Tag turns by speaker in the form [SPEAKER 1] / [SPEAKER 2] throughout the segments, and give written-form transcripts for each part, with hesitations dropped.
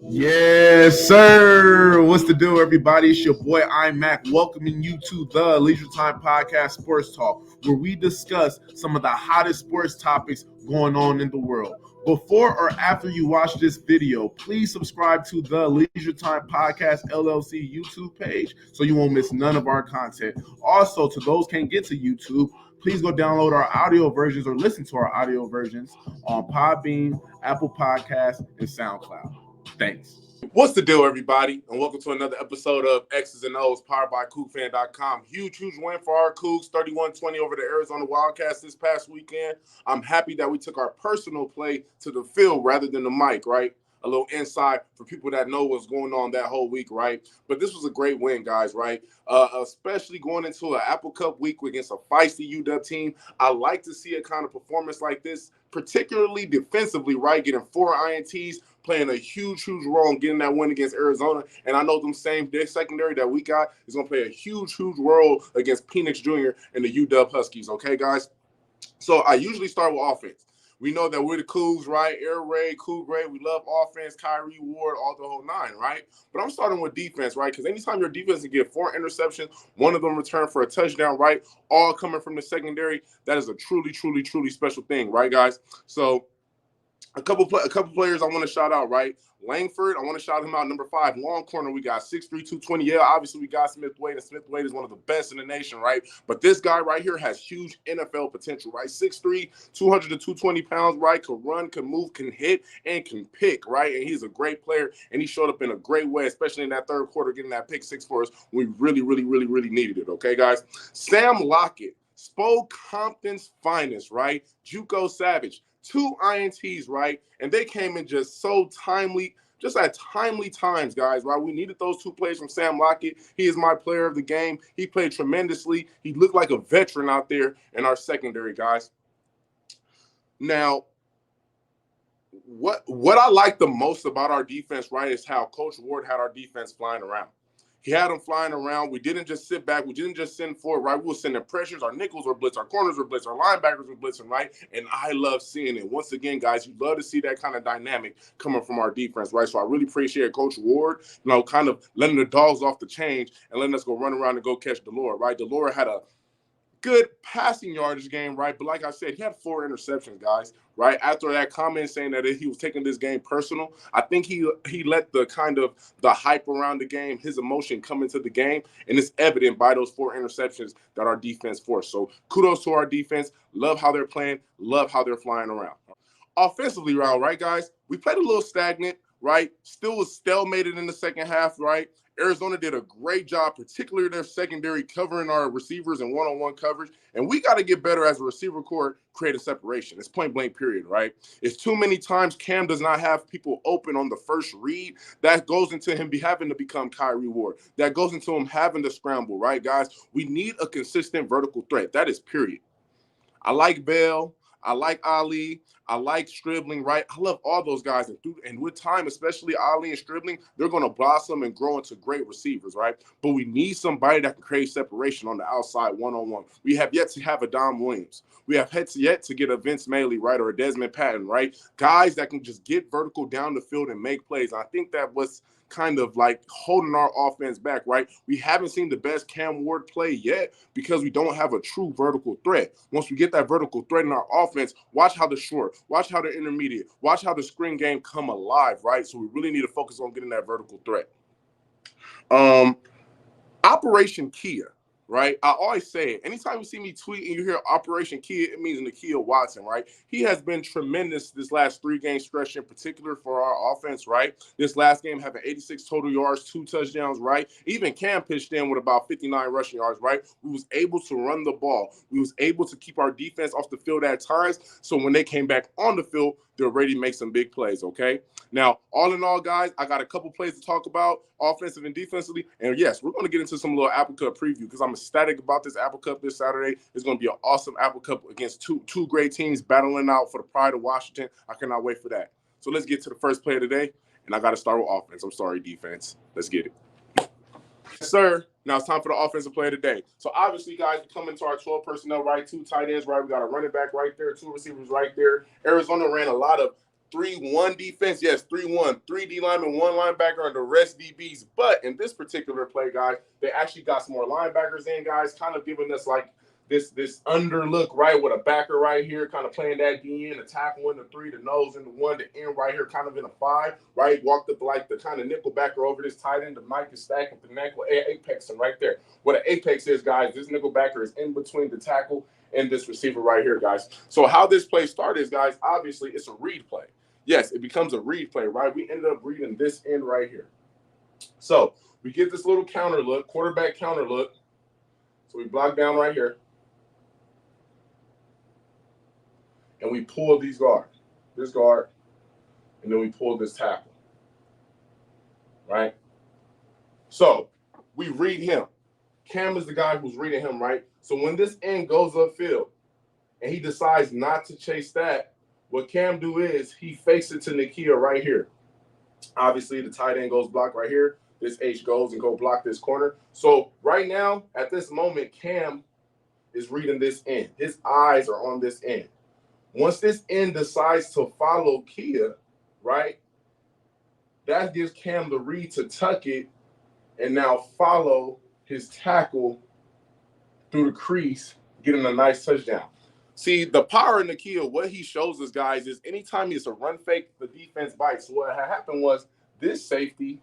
[SPEAKER 1] Yes, sir. What's the deal, everybody? It's your boy, I'm Mac, welcoming you to the Leisure Time Podcast Sports Talk, where we discuss some of the hottest sports topics going on in the world. Before or after you watch this video, please subscribe to the Leisure Time Podcast LLC YouTube page so you won't miss none of our content. Also, to those can't get to YouTube, please go download our audio versions or listen to our audio versions on Podbean, Apple Podcasts, and SoundCloud. Thanks.
[SPEAKER 2] What's the deal, everybody? And welcome to another episode of X's and O's powered by CougFan.com. Huge win for our Cougs, 31-20 over the Arizona Wildcats this past weekend. I'm happy that we took our personal play to the field rather than the mic, right? A little insight for people that know what's going on that whole week, right? But this was a great win, guys, right? Especially going into an Apple Cup week against a feisty UW team. I like to see a kind of performance like this, particularly defensively, right? Getting 4 INTs, playing a huge role in getting that win against Arizona. And I know them same secondary that we got is going to play a huge role against Penix Jr. and the UW Huskies, okay, guys? So I usually start with offense. We know that we're the Cougs, right? Air Raid, Coug Raid. We love offense, Kyrie Ward, all the whole nine, right? But I'm starting with defense, right? Because anytime your defense can get 4 interceptions, one of them return for a touchdown, right? All coming from the secondary, that is a truly special thing, right, guys? So a couple players I want to shout out, right? Langford, I want to shout him out. Number 5, long corner, we got 6'3", 220. Yeah, obviously we got Smith Wade, and Smith Wade is one of the best in the nation, right? But this guy right here has huge NFL potential, right? 6'3", 200 to 220 pounds, right? Can run, can move, can hit, and can pick, right? And he's a great player, and he showed up in a great way, especially in that third quarter, getting that pick 6 for us. We really needed it, okay, guys? Sam Lockett, Spo Compton's finest, right? JUCO Savage. 2 INTs, right? And they came in just so timely, just at timely times, guys, right? We needed those 2 plays from Sam Lockett. He is my player of the game. He played tremendously. He looked like a veteran out there in our secondary, guys. Now, what I like the most about our defense, right, is how Coach Ward had our defense flying around. He had them flying around. We didn't just sit back. We didn't just send forward, right? We were sending pressures. Our nickels were blitz. Our corners were blitz. Our linebackers were blitzing, right? And I love seeing it. Once again, guys, you love to see that kind of dynamic coming from our defense, right? So I really appreciate Coach Ward, kind of letting the dogs off the chain and letting us go run around and go catch Delora, right? Delora had a good passing yardage game, right? But like I said, he had 4 interceptions, guys, right? After that comment saying that he was taking this game personal, I think he let the kind of the hype around the game, his emotion come into the game, and it's evident by those 4 interceptions that our defense forced. So kudos to our defense. Love how they're playing. Love how they're flying around. Offensively round, right, guys? We played a little stagnant, right? Still was stalemated in the second half, right? Arizona did a great job, particularly their secondary, covering our receivers in one-on-one coverage. And we got to get better as a receiver corps, create a separation. It's point blank, period, right? It's too many times Cam does not have people open on the first read. That goes into him having to become Kyrie Ward. That goes into him having to scramble, right, guys? We need a consistent vertical threat. That is period. I like Bell. I like Ali. I like Stribling, right? I love all those guys. And with time, especially Ali and Stribling, they're going to blossom and grow into great receivers, right? But we need somebody that can create separation on the outside one-on-one. We have yet to have a Dom Williams. We have yet to get a Vince Maley, right, or a Desmond Patton, right? Guys that can just get vertical down the field and make plays. I think that was kind of like holding our offense back, right? We haven't seen the best Cam Ward play yet because we don't have a true vertical threat. Once we get that vertical threat in our offense, watch how the short, watch how the intermediate, watch how the screen game come alive, right? So we really need to focus on getting that vertical threat. Operation Kia, right? I always say it. Anytime you see me tweet and you hear Operation Kia, it means Nakia Watson, right? He has been tremendous this last 3-game stretch in particular for our offense, right? This last game having 86 total yards, 2 touchdowns, right? Even Cam pitched in with about 59 rushing yards, right? We was able to run the ball. We was able to keep our defense off the field at times. So when they came back on the field, they're ready to make some big plays, okay? Now, all in all, guys, I got a couple plays to talk about, offensive and defensively. And yes, we're going to get into some little Apple Cup preview because I'm ecstatic about this Apple Cup this Saturday. It's going to be an awesome Apple Cup against two great teams battling out for the pride of Washington. I cannot wait for that. So let's get to the first play of the day. And I got to start with offense. I'm sorry, defense. Let's get it. Yes, sir. Now it's time for the offensive play of the day. So obviously, guys, we come into our 12 personnel, right? 2 tight ends, right? We got a running back right there, 2 receivers right there. Arizona ran a lot of 3-1 defense. Yes, 3-1. 3 D linemen, 1 linebacker, and the rest DBs. But in this particular play, guys, they actually got some more linebackers in, guys, kind of giving us like this under look, right, with a backer right here, kind of playing that D in, the tackle in the 3, the nose in the 1, the end right here, kind of in a 5, right? Walked up like the kind of nickel backer over this tight end. The mic is stacking the neck with apex and right there. What an apex is, guys, this nickel backer is in between the tackle and this receiver right here, guys. So how this play started is, guys, obviously it's a read play. Yes, it becomes a read play, right? We ended up reading this end right here. So we get this little counter look, quarterback counter look. So we block down right here. And we pull these guards, this guard, and then we pull this tackle, right? So we read him. Cam is the guy who's reading him, right? So when this end goes upfield and he decides not to chase that, what Cam do is he fakes it to Nakia right here. Obviously, the tight end goes block right here. This H goes and go block this corner. So right now, at this moment, Cam is reading this end. His eyes are on this end. Once this end decides to follow Kia, right, that gives Cam the read to tuck it and now follow his tackle through the crease, getting a nice touchdown. See, the power in Nakia, what he shows us, guys, is anytime it's a run fake, the defense bites. What had happened was this safety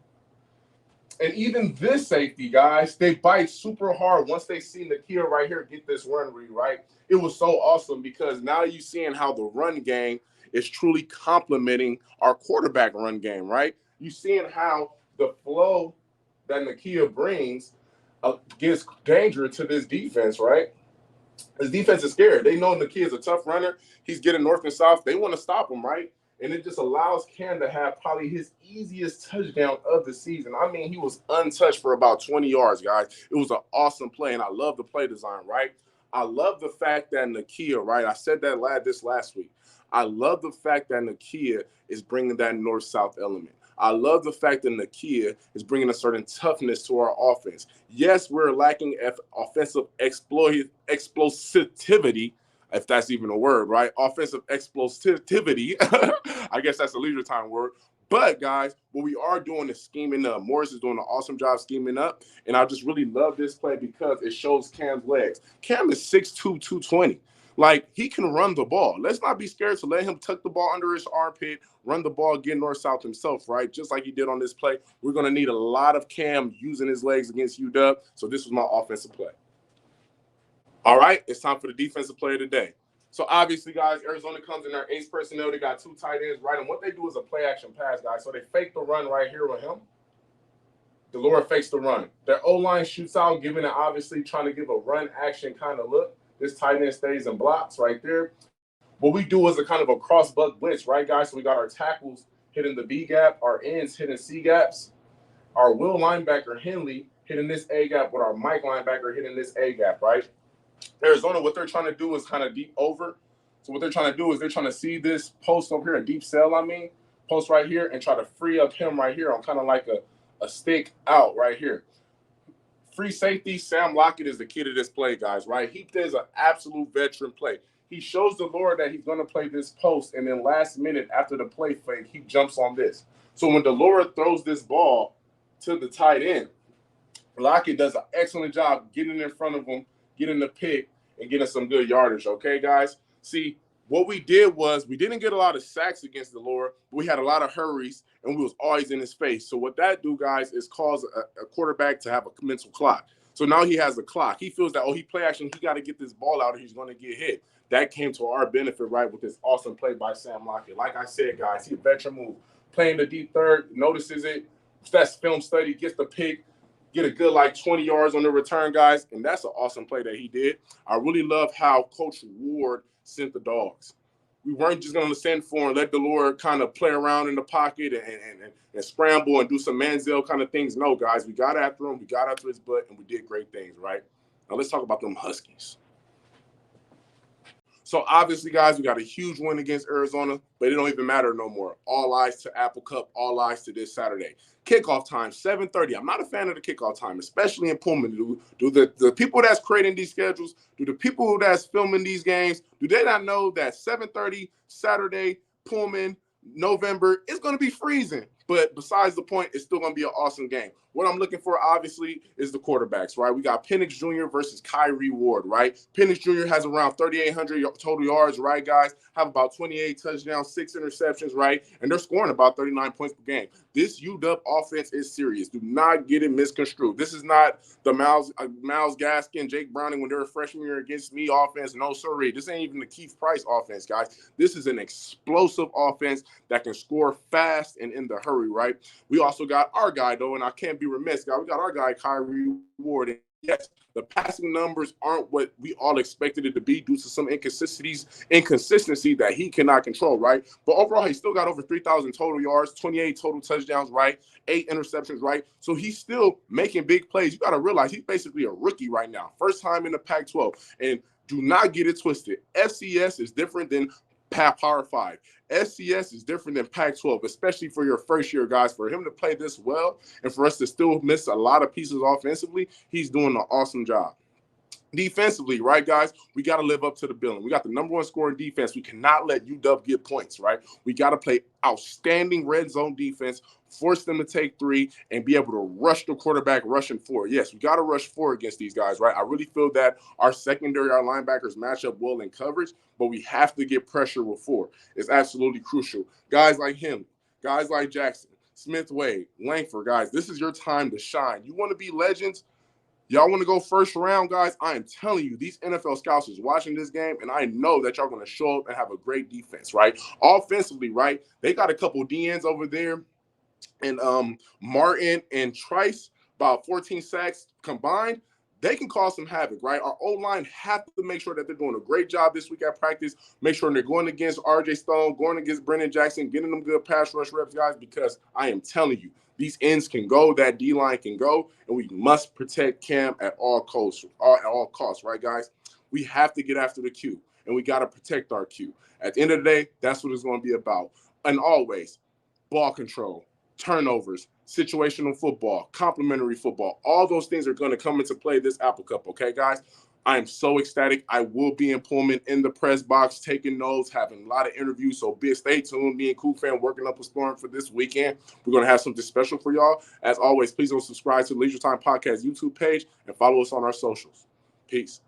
[SPEAKER 2] and even this safety, guys, they bite super hard once they see Nakia right here get this run read, right? It was so awesome because now you're seeing how the run game is truly complementing our quarterback run game, right? You're seeing how the flow that Nakia brings gives danger to this defense, right? This defense is scared. They know Nakia is a tough runner. He's getting north and south. They want to stop him, right? And it just allows Cam to have probably his easiest touchdown of the season. I mean, he was untouched for about 20 yards, guys. It was an awesome play, and I love the play design, right? I love the fact that Nakia, right? I said that last week. I love the fact that Nakia is bringing that north-south element. I love the fact that Nakia is bringing a certain toughness to our offense. Yes, we're lacking offensive explosivity, if that's even a word, right? Offensive explosivity. I guess that's a leisure time word. But, guys, what we are doing is scheming up. Morris is doing an awesome job scheming up. And I just really love this play because it shows Cam's legs. Cam is 6'2", 220. Like, he can run the ball. Let's not be scared to let him tuck the ball under his armpit, run the ball, get north-south himself, right? Just like he did on this play. We're going to need a lot of Cam using his legs against UW. So this was my offensive play. All right, it's time for the defensive play of the day. So obviously, guys, Arizona comes in their ace personnel. They got 2 tight ends, right? And what they do is a play-action pass, guys. So they fake the run right here with him. Delora fakes the run. Their O-line shoots out, giving it obviously trying to give a run action kind of look. This tight end stays and blocks right there. What we do is a kind of a cross-buck blitz, right, guys? So we got our tackles hitting the B gap, our ends hitting C gaps, our will linebacker, Henley, hitting this A gap with our Mike linebacker hitting this A gap, right? Arizona, what they're trying to do is kind of deep over. So what they're trying to do is they're trying to see this post over here, a deep cell, post right here, and try to free up him right here on kind of like a stick out right here. Free safety, Sam Lockett is the key to this play, guys, right? He does an absolute veteran play. He shows the Lord that he's going to play this post, and then last minute after the play fake, he jumps on this. So when the Lord throws this ball to the tight end, Lockett does an excellent job getting in front of him, getting the pick, and getting some good yardage, okay, guys? See, what we did was we didn't get a lot of sacks against the Lord. We had a lot of hurries, and we was always in his face. So what that do, guys, is cause a quarterback to have a mental clock. So now he has a clock. He feels that, he play action, he got to get this ball out or he's going to get hit. That came to our benefit, right, with this awesome play by Sam Lockett. Like I said, guys, he a veteran move. Playing the deep third, notices it, that's film study, gets the pick, get a good 20 yards on the return, guys, and that's an awesome play that he did. I really love how Coach Ward sent the dogs. We weren't just going to send for and let the Lord kind of play around in the pocket and scramble and do some Manziel kind of things. No, guys, we got after him, we got after his butt, and we did great things, right? Now let's talk about them Huskies. So obviously, guys, we got a huge win against Arizona, but it don't even matter no more. All eyes to Apple Cup, all eyes to this Saturday. Kickoff time, 7:30. I'm not a fan of the kickoff time, especially in Pullman. Do the people that's creating these schedules, do the people that's filming these games, do they not know that 7:30 Saturday, Pullman, November, it's going to be freezing. But besides the point, it's still going to be an awesome game. What I'm looking for, obviously, is the quarterbacks, right? We got Penix Jr. versus Kyrie Ward, right? Penix Jr. has around 3,800 total yards, right, guys? Have about 28 touchdowns, 6 interceptions, right? And they're scoring about 39 points per game. This UW offense is serious. Do not get it misconstrued. This is not the Miles Gaskin, Jake Browning when they were freshman year against me offense. No, sorry. This ain't even the Keith Price offense, guys. This is an explosive offense that can score fast and in the hurry, right? We also got our guy, though, and I can't be remiss, guys. We got our guy, Kyrie Ward. And yes, the passing numbers aren't what we all expected it to be due to some inconsistency that he cannot control, right? But overall, he still got over 3,000 total yards, 28 total touchdowns, right? 8 interceptions, right? So he's still making big plays. You got to realize he's basically a rookie right now. First time in the Pac-12. And do not get it twisted. FCS is different than Power 5. SCS is different than Pac-12, especially for your first year, guys. For him to play this well and for us to still miss a lot of pieces offensively, he's doing an awesome job. Defensively, right, guys, we got to live up to the billing. We got the number one scoring defense. We cannot let UW get points, right? We got to play outstanding red zone defense, force them to take 3, and be able to rush the quarterback rushing 4. Yes, we got to rush 4 against these guys, right? I really feel that our secondary, our linebackers match up well in coverage, but we have to get pressure with 4. It's absolutely crucial. Guys like him, guys like Jackson, Smith-Wade, Langford, guys, this is your time to shine. You want to be legends? Y'all want to go first round, guys? I am telling you, these NFL scouts is watching this game, and I know that y'all going to show up and have a great defense, right? Offensively, right? They got a couple DNs over there, and Martin and Trice, about 14 sacks combined. They can cause some havoc, right? Our O-line have to make sure that they're doing a great job this week at practice. Make sure they're going against R.J. Stone, going against Brennan Jackson, getting them good pass rush reps, guys, because I am telling you, these ends can go, that D-line can go, and we must protect Cam at all costs, right, guys? We have to get after the Q, and we got to protect our Q. At the end of the day, that's what it's going to be about. And always, ball control, turnovers, situational football, complementary football, all those things are going to come into play this Apple Cup, okay, guys? I am so ecstatic. I will be in Pullman in the press box, taking notes, having a lot of interviews. So stay tuned. Me and Cool Fan working up a storm for this weekend. We're going to have something special for y'all. As always, please don't subscribe to the Leisure Time Podcast YouTube page and follow us on our socials. Peace.